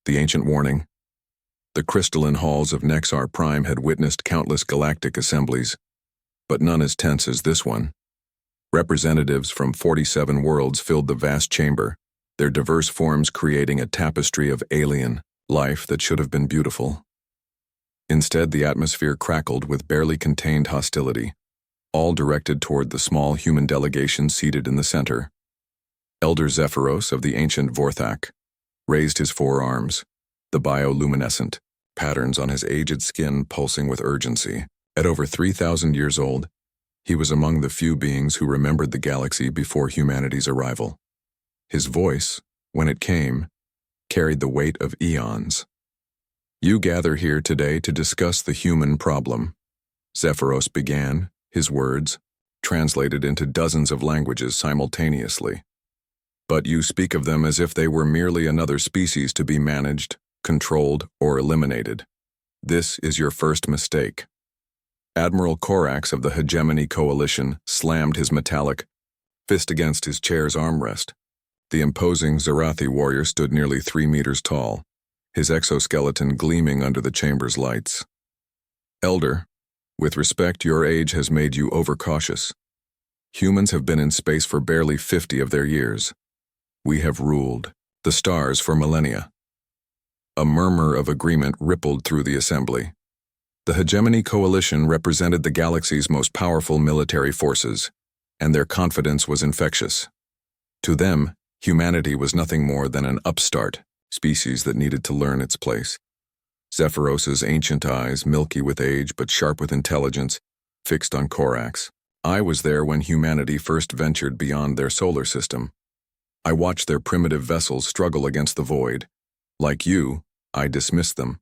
The ancient warning. The crystalline halls of Nexar Prime had witnessed countless galactic assemblies, but none as tense as this one. Representatives from 47 worlds filled the vast chamber, their diverse forms creating a tapestry of alien life that should have been beautiful. Instead, the atmosphere crackled with barely contained hostility, all directed toward the small human delegation seated in the center. Elder Zephyros of the ancient Vorthak raised his forearms, the bioluminescent patterns on his aged skin pulsing with urgency. At over 3,000 years old, he was among the few beings who remembered the galaxy before humanity's arrival. His voice, when it came, carried the weight of eons. "You gather here today to discuss the human problem," Zephyros began, his words translated into dozens of languages simultaneously. "But you speak of them as if they were merely another species to be managed, controlled, or eliminated. This is your first mistake." Admiral Corax of the Hegemony Coalition slammed his metallic fist against his chair's armrest. The imposing Zarathi warrior stood nearly 3 meters tall, his exoskeleton gleaming under the chamber's lights. "Elder, with respect, your age has made you overcautious. Humans have been in space for barely 50 of their years. We have ruled the stars for millennia." A murmur of agreement rippled through the assembly. The Hegemony Coalition represented the galaxy's most powerful military forces, and their confidence was infectious. To them, humanity was nothing more than an upstart species that needed to learn its place. Zephyros's ancient eyes, milky with age but sharp with intelligence, fixed on Corax. "I was there when humanity first ventured beyond their solar system. I watched their primitive vessels struggle against the void. Like you, I dismissed them.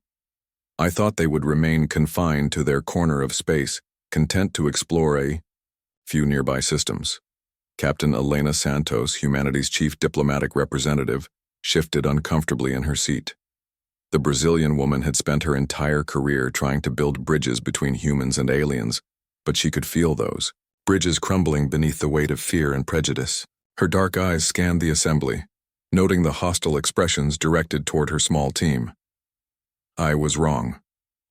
I thought they would remain confined to their corner of space, content to explore a few nearby systems." Captain Elena Santos, humanity's chief diplomatic representative, shifted uncomfortably in her seat. The Brazilian woman had spent her entire career trying to build bridges between humans and aliens, but she could feel those bridges crumbling beneath the weight of fear and prejudice. Her dark eyes scanned the assembly, noting the hostile expressions directed toward her small team. "I was wrong,"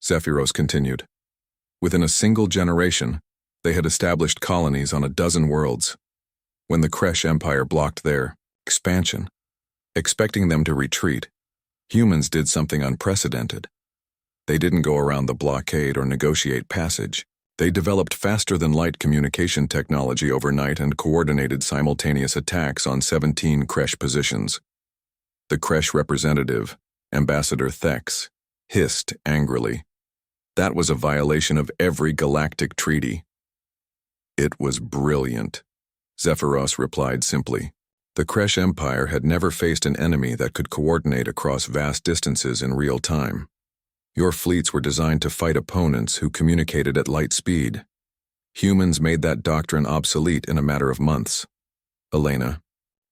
Zephyros continued. "Within a single generation, they had established colonies on a dozen worlds. When the Kresh Empire blocked their expansion, expecting them to retreat, humans did something unprecedented. They didn't go around the blockade or negotiate passage. They developed faster-than-light communication technology overnight and coordinated simultaneous attacks on 17 Kresh positions. The Kresh representative, Ambassador Thex, hissed angrily. That was a violation of every galactic treaty. "It was brilliant," Zephyros replied simply. The Kresh Empire had never faced an enemy that could coordinate across vast distances in real time. Your fleets were designed to fight opponents who communicated at light speed. Humans made that doctrine obsolete in a matter of months. "Elena,"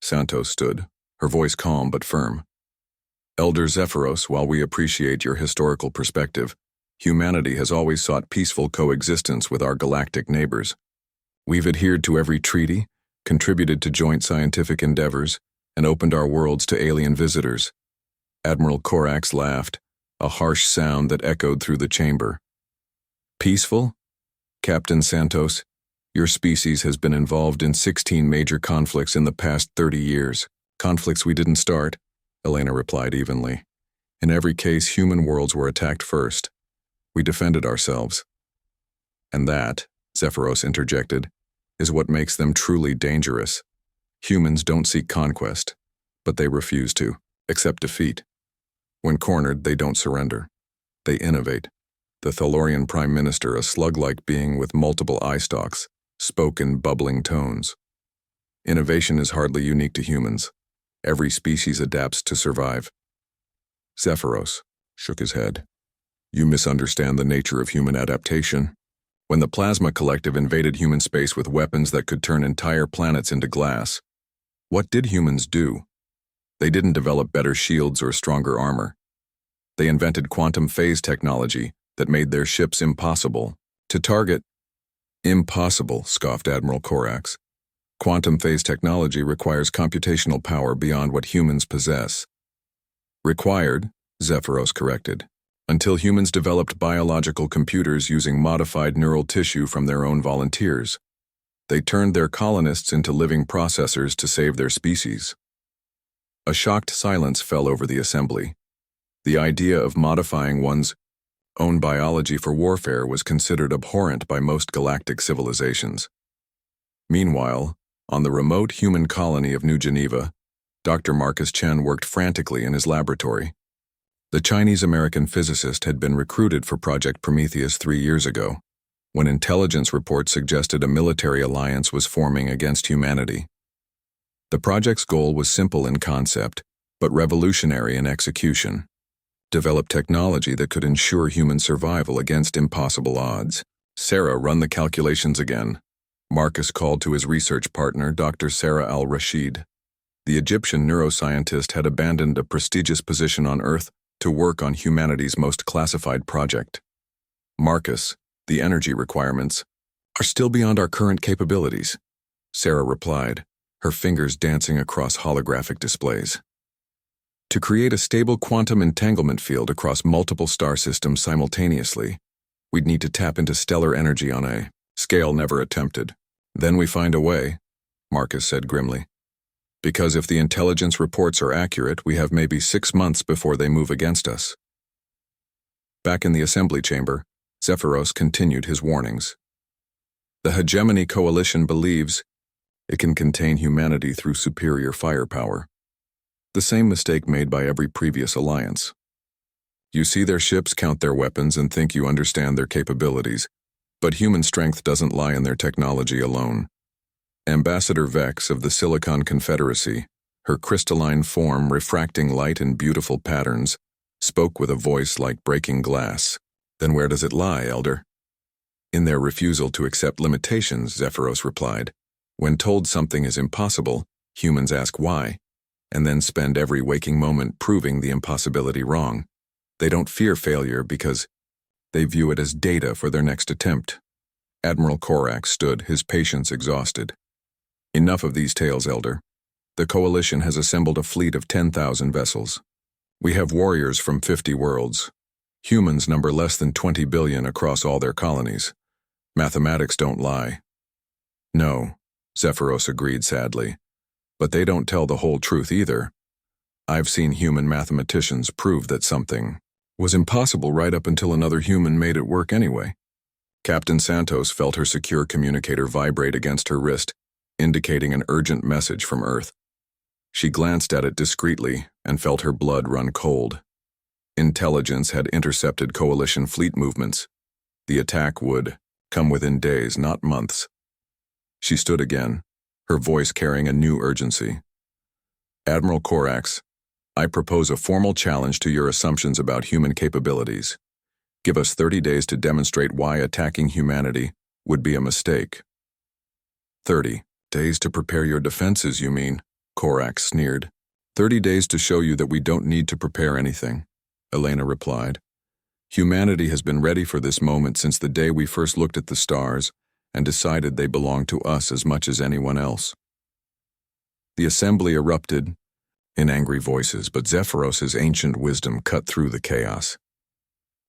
Santos stood, her voice calm but firm. "Elder Zephyros, while we appreciate your historical perspective, humanity has always sought peaceful coexistence with our galactic neighbors. We've adhered to every treaty, contributed to joint scientific endeavors, and opened our worlds to alien visitors." Admiral Corax laughed, a harsh sound that echoed through the chamber. "Peaceful? Captain Santos, your species has been involved in 16 major conflicts in the past 30 years. Conflicts we didn't start," Elena replied evenly. "In every case, human worlds were attacked first. We defended ourselves. And that," Zephyros interjected, "is what makes them truly dangerous. Humans don't seek conquest, but they refuse to accept defeat. When cornered, they don't surrender. They innovate." The Thalorian Prime Minister, a slug-like being with multiple eye stalks, spoke in bubbling tones. "Innovation is hardly unique to humans. Every species adapts to survive." Zephyros shook his head. "You misunderstand the nature of human adaptation. When the Plasma Collective invaded human space with weapons that could turn entire planets into glass, what did humans do? They didn't develop better shields or stronger armor. They invented quantum phase technology that made their ships impossible to target." "Impossible," scoffed Admiral Corax. "Quantum phase technology requires computational power beyond what humans possess." "Required," Zephyros corrected. Until humans developed biological computers using modified neural tissue from their own volunteers. They turned their colonists into living processors to save their species. A shocked silence fell over the assembly. The idea of modifying one's own biology for warfare was considered abhorrent by most galactic civilizations. Meanwhile, on the remote human colony of New Geneva, Dr. Marcus Chen worked frantically in his laboratory. The Chinese-American physicist had been recruited for Project Prometheus 3 years ago, when intelligence reports suggested a military alliance was forming against humanity. The project's goal was simple in concept, but revolutionary in execution. Develop technology that could ensure human survival against impossible odds. Sarah, run the calculations again. Marcus called to his research partner, Dr. Sarah al-Rashid. The Egyptian neuroscientist had abandoned a prestigious position on Earth to work on humanity's most classified project. Marcus, the energy requirements are still beyond our current capabilities, Sarah replied, her fingers dancing across holographic displays. To create a stable quantum entanglement field across multiple star systems simultaneously, we'd need to tap into stellar energy on a scale never attempted. Then we find a way, Marcus said grimly. Because if the intelligence reports are accurate, we have maybe 6 months before they move against us. Back in the assembly chamber, Zephyros continued his warnings. The Hegemony Coalition believes it can contain humanity through superior firepower. The same mistake made by every previous alliance. You see their ships, count their weapons, and think you understand their capabilities, but human strength doesn't lie in their technology alone. Ambassador Vex of the Silicon Confederacy, her crystalline form refracting light in beautiful patterns, spoke with a voice like breaking glass. Then where does it lie, Elder? In their refusal to accept limitations, Zephyros replied. When told something is impossible, humans ask why, and then spend every waking moment proving the impossibility wrong. They don't fear failure because they view it as data for their next attempt. Admiral Korak stood, his patience exhausted. Enough of these tales, Elder. The Coalition has assembled a fleet of 10,000 vessels. We have warriors from 50 worlds. Humans number less than 20 billion across all their colonies. Mathematics don't lie. No, Zephyros agreed sadly. But they don't tell the whole truth either. I've seen human mathematicians prove that something was impossible right up until another human made it work anyway. Captain Santos felt her secure communicator vibrate against her wrist, indicating an urgent message from Earth. She glanced at it discreetly and felt her blood run cold. Intelligence had intercepted Coalition fleet movements. The attack would come within days, not months. She stood again, her voice carrying a new urgency. Admiral Korax, I propose a formal challenge to your assumptions about human capabilities. Give us 30 days to demonstrate why attacking humanity would be a mistake. 30 days to prepare your defenses, you mean? Korax sneered. 30 days to show you that we don't need to prepare anything, Elena replied. Humanity has been ready for this moment since the day we first looked at the stars and decided they belong to us as much as anyone else. The assembly erupted in angry voices, but Zephyros's ancient wisdom cut through the chaos.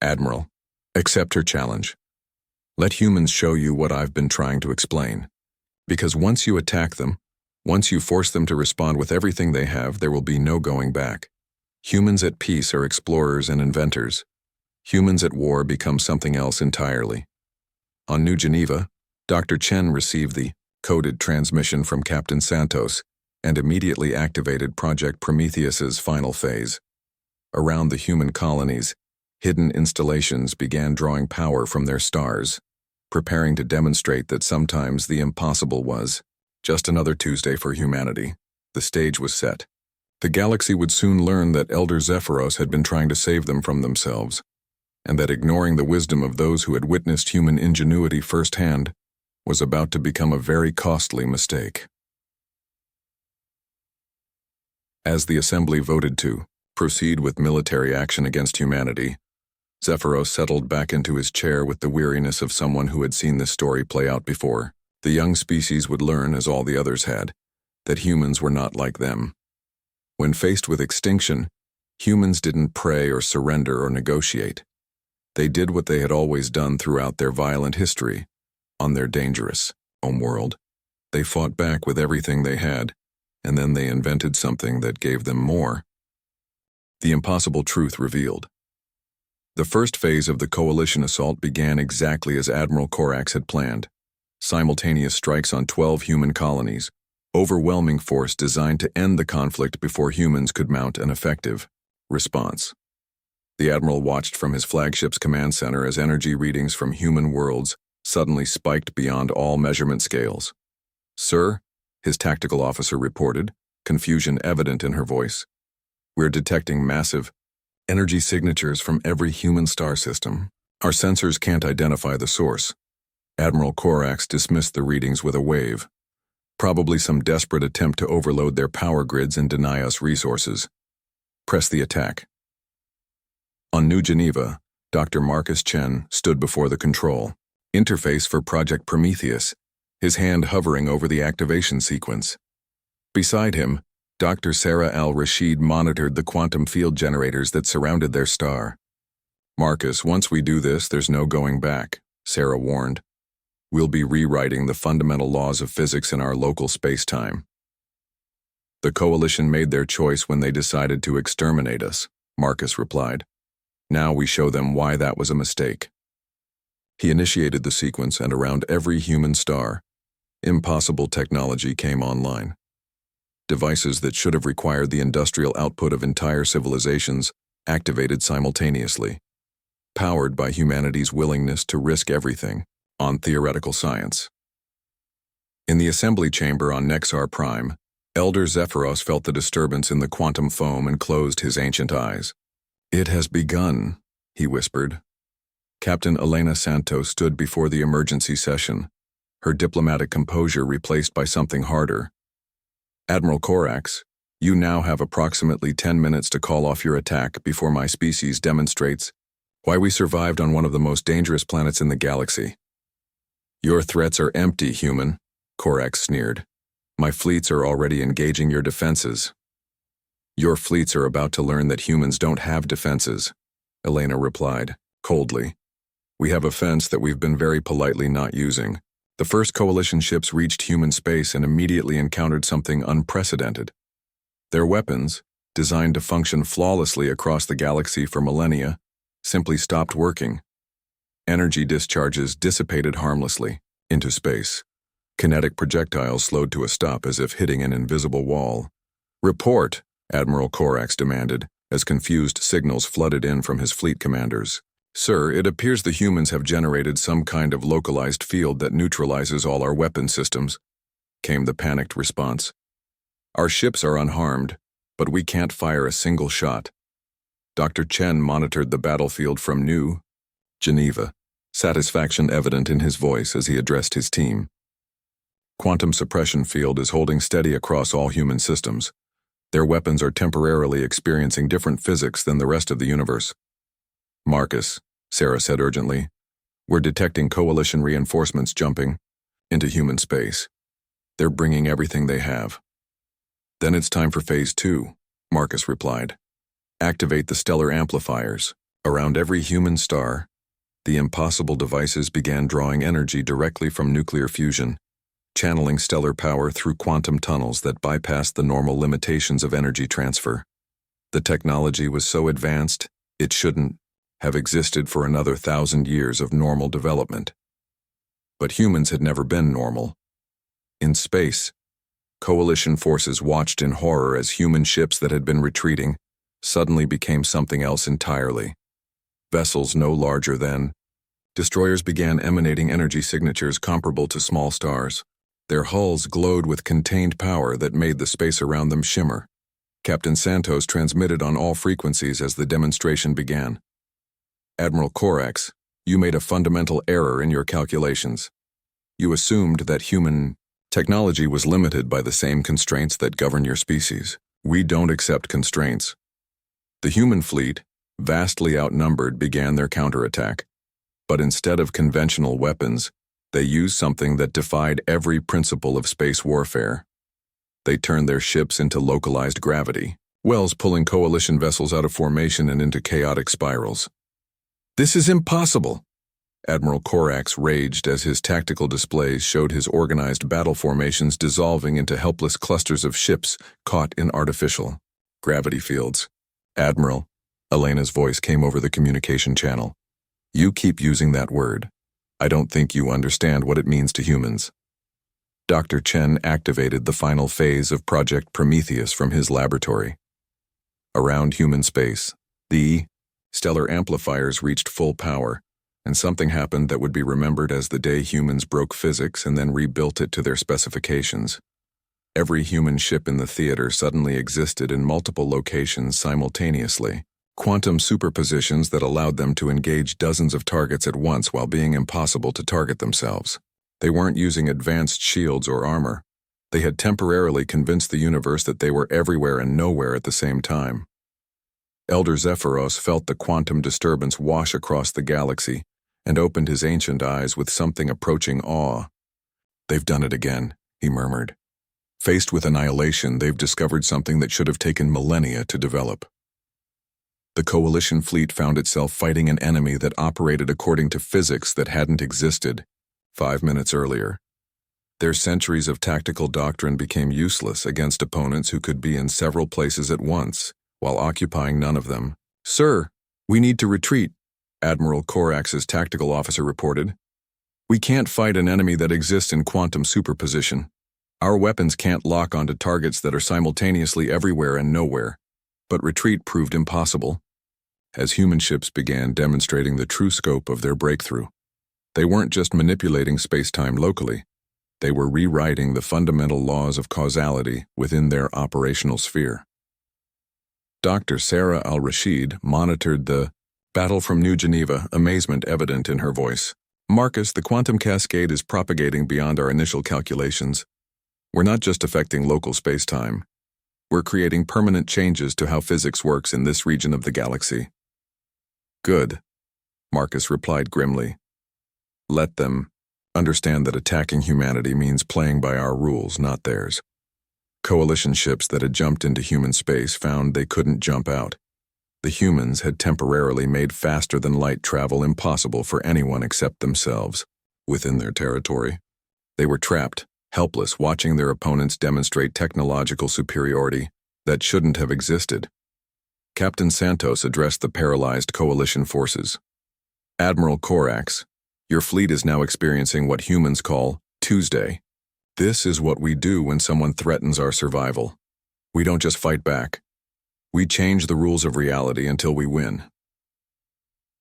Admiral, accept her challenge. Let humans show you what I've been trying to explain. Because once you attack them, once you force them to respond with everything they have, there will be no going back. Humans at peace are explorers and inventors. Humans at war become something else entirely. On New Geneva, Dr. Chen received the coded transmission from Captain Santos and immediately activated Project Prometheus's final phase. Around the human colonies, hidden installations began drawing power from their stars, preparing to demonstrate that sometimes the impossible was just another Tuesday for humanity. The stage was set. The galaxy would soon learn that Elder Zephyros had been trying to save them from themselves, and that ignoring the wisdom of those who had witnessed human ingenuity firsthand was about to become a very costly mistake. As the assembly voted to proceed with military action against humanity, Zephyros settled back into his chair with the weariness of someone who had seen this story play out before. The young species would learn, as all the others had, that humans were not like them. When faced with extinction, Humans didn't pray or surrender or negotiate. They did what they had always done throughout their violent history, on their dangerous homeworld. They fought back with everything they had, and then they invented something that gave them more. The impossible truth revealed. The first phase of the coalition assault began exactly as Admiral Corax had planned. Simultaneous strikes on 12 human colonies, overwhelming force designed to end the conflict before humans could mount an effective response. The Admiral watched from his flagship's command center as energy readings from human worlds suddenly spiked beyond all measurement scales. "Sir," his tactical officer reported, confusion evident in her voice. "We're detecting massive energy signatures from every human star system. Our sensors can't identify the source." Admiral Corax dismissed the readings with a wave. "Probably some desperate attempt to overload their power grids and deny us resources. Press the attack." On New Geneva, Dr. Marcus Chen stood before the control interface for Project Prometheus, his hand hovering over the activation sequence. Beside him, Dr. Sarah Al-Rashid monitored the quantum field generators that surrounded their star. "Marcus, once we do this, there's no going back," Sarah warned. "We'll be rewriting the fundamental laws of physics in our local space-time." "The Coalition made their choice when they decided to exterminate us," Marcus replied. "Now we show them why that was a mistake." He initiated the sequence, and around every human star, impossible technology came online. Devices that should have required the industrial output of entire civilizations activated simultaneously, powered by humanity's willingness to risk everything on theoretical science. In the assembly chamber on Nexar Prime, Elder Zephyros felt the disturbance in the quantum foam and closed his ancient eyes. "It has begun," he whispered. Captain Elena Santos stood before the emergency session, her diplomatic composure replaced by something harder. "Admiral Corax, you now have approximately 10 minutes to call off your attack before my species demonstrates why we survived on one of the most dangerous planets in the galaxy." "Your threats are empty, human," Corax sneered. "My fleets are already engaging your defenses." "Your fleets are about to learn that humans don't have defenses," Elena replied, coldly. "We have a fence that we've been very politely not using." The first Coalition ships reached human space and immediately encountered something unprecedented. Their weapons, designed to function flawlessly across the galaxy for millennia, simply stopped working. Energy discharges dissipated harmlessly into space. Kinetic projectiles slowed to a stop as if hitting an invisible wall. "Report," Admiral Corax demanded, as confused signals flooded in from his fleet commanders. "Sir, it appears the humans have generated some kind of localized field that neutralizes all our weapon systems," came the panicked response. "Our ships are unharmed, but we can't fire a single shot." Dr. Chen monitored the battlefield from New Geneva, satisfaction evident in his voice as he addressed his team. "Quantum suppression field is holding steady across all human systems. Their weapons are temporarily experiencing different physics than the rest of the universe." "Marcus," Sarah said urgently, "we're detecting Coalition reinforcements jumping into human space. They're bringing everything they have." "Then it's time for Phase 2, Marcus replied. "Activate the stellar amplifiers. Around every human star, the impossible devices began drawing energy directly from nuclear fusion, channeling stellar power through quantum tunnels that bypassed the normal limitations of energy transfer. The technology was so advanced, it shouldn't have existed for another 1,000 years of normal development. But humans had never been normal. In space, Coalition forces watched in horror as human ships that had been retreating suddenly became something else entirely. Vessels no larger than destroyers began emanating energy signatures comparable to small stars. Their hulls glowed with contained power that made the space around them shimmer. Captain Santos transmitted on all frequencies as the demonstration began. "Admiral Corax, you made a fundamental error in your calculations. You assumed that human technology was limited by the same constraints that govern your species. We don't accept constraints." The human fleet, vastly outnumbered, began their counterattack. But instead of conventional weapons, they used something that defied every principle of space warfare. They turned their ships into localized gravity. wells pulling coalition vessels out of formation and into chaotic spirals. "This is impossible!" Admiral Corax raged as his tactical displays showed his organized battle formations dissolving into helpless clusters of ships caught in artificial gravity fields. "Admiral," Elena's voice came over the communication channel. "You keep using that word. I don't think you understand what it means to humans." Dr. Chen activated the final phase of Project Prometheus from his laboratory. Around human space, the stellar amplifiers reached full power, and something happened that would be remembered as the day humans broke physics and then rebuilt it to their specifications. Every human ship in the theater suddenly existed in multiple locations simultaneously. Quantum superpositions that allowed them to engage dozens of targets at once while being impossible to target themselves. They weren't using advanced shields or armor. They had temporarily convinced the universe that they were everywhere and nowhere at the same time. Elder Zephyros felt the quantum disturbance wash across the galaxy and opened his ancient eyes with something approaching awe. "They've done it again," he murmured. "Faced with annihilation, they've discovered something that should have taken millennia to develop." The Coalition fleet found itself fighting an enemy that operated according to physics that hadn't existed 5 minutes earlier. Their centuries of tactical doctrine became useless against opponents who could be in several places at once, while occupying none of them. "Sir, we need to retreat," Admiral Corax's tactical officer reported. "We can't fight an enemy that exists in quantum superposition. Our weapons can't lock onto targets that are simultaneously everywhere and nowhere." But retreat proved impossible, as human ships began demonstrating the true scope of their breakthrough. They weren't just manipulating space-time locally. They were rewriting the fundamental laws of causality within their operational sphere. Dr. Sarah Al-Rashid monitored the battle from New Geneva, amazement evident in her voice. "Marcus, the quantum cascade is propagating beyond our initial calculations. We're not just affecting local space-time. We're creating permanent changes to how physics works in this region of the galaxy." "Good," Marcus replied grimly. "Let them understand that attacking humanity means playing by our rules, not theirs." Coalition ships that had jumped into human space found they couldn't jump out. The humans had temporarily made faster-than-light travel impossible for anyone except themselves within their territory. They were trapped, helpless, watching their opponents demonstrate technological superiority that shouldn't have existed. Captain Santos addressed the paralyzed coalition forces. "Admiral Corax, your fleet is now experiencing what humans call Tuesday. This is what we do when someone threatens our survival. We don't just fight back. We change the rules of reality until we win."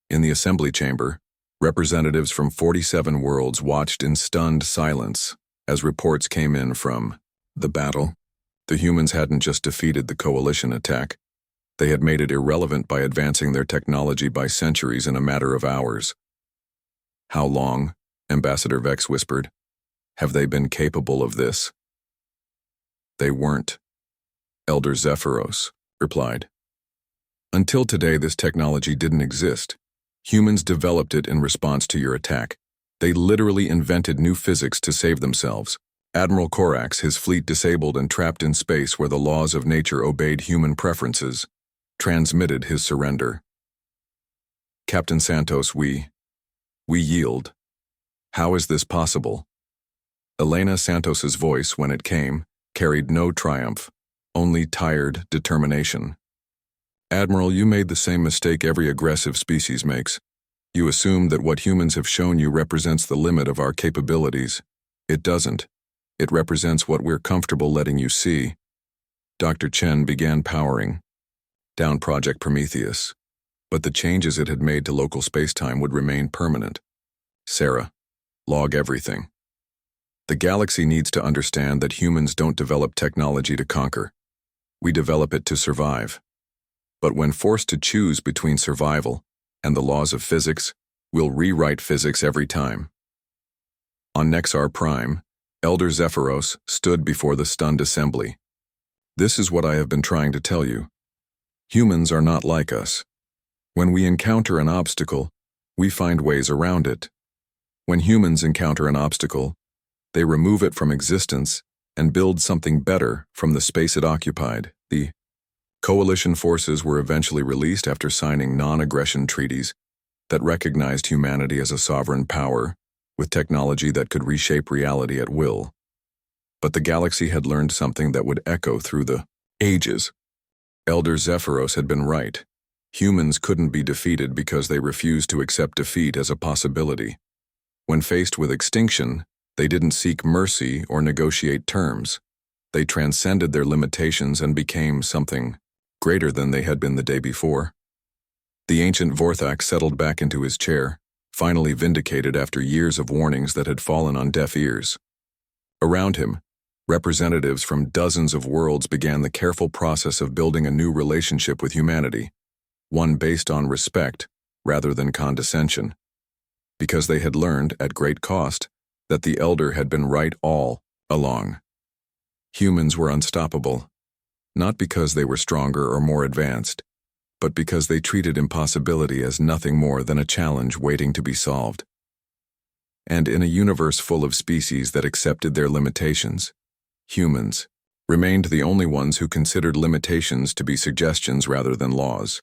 In the assembly chamber, representatives from 47 worlds watched in stunned silence as reports came in from the battle. The humans hadn't just defeated the coalition attack. They had made it irrelevant by advancing their technology by centuries in a matter of hours. "How long?" Ambassador Vex whispered. "Have they been capable of this?" "They weren't," Elder Zephyros replied. "Until today, this technology didn't exist. Humans developed it in response to your attack. They literally invented new physics to save themselves. Admiral Corax, his fleet disabled and trapped in space where the laws of nature obeyed human preferences, transmitted his surrender. Captain Santos, we yield. How is this possible?" Elena Santos's voice, when it came, carried no triumph, only tired determination. "Admiral, you made the same mistake every aggressive species makes. You assume that what humans have shown you represents the limit of our capabilities. It doesn't. It represents what we're comfortable letting you see." Dr. Chen began powering down Project Prometheus, but the changes it had made to local spacetime would remain permanent. "Sarah, log everything. The galaxy needs to understand that humans don't develop technology to conquer. We develop it to survive. But when forced to choose between survival and the laws of physics, we'll rewrite physics every time." On Nexar Prime, Elder Zephyros stood before the stunned assembly. "This is what I have been trying to tell you. Humans are not like us. When we encounter an obstacle, we find ways around it. When humans encounter an obstacle, they remove it from existence and build something better from the space it occupied. The Coalition forces were eventually released after signing non-aggression treaties that recognized humanity as a sovereign power with technology that could reshape reality at will. But the galaxy had learned something that would echo through the ages. Elder Zephyros had been right. Humans couldn't be defeated because they refused to accept defeat as a possibility. When faced with extinction, they didn't seek mercy or negotiate terms. They transcended their limitations and became something greater than they had been the day before. The ancient Vorthak settled back into his chair, finally vindicated after years of warnings that had fallen on deaf ears. Around him, representatives from dozens of worlds began the careful process of building a new relationship with humanity, one based on respect rather than condescension, because they had learned, at great cost, that the Elder had been right all along. Humans were unstoppable, not because they were stronger or more advanced, but because they treated impossibility as nothing more than a challenge waiting to be solved. And in a universe full of species that accepted their limitations, humans remained the only ones who considered limitations to be suggestions rather than laws.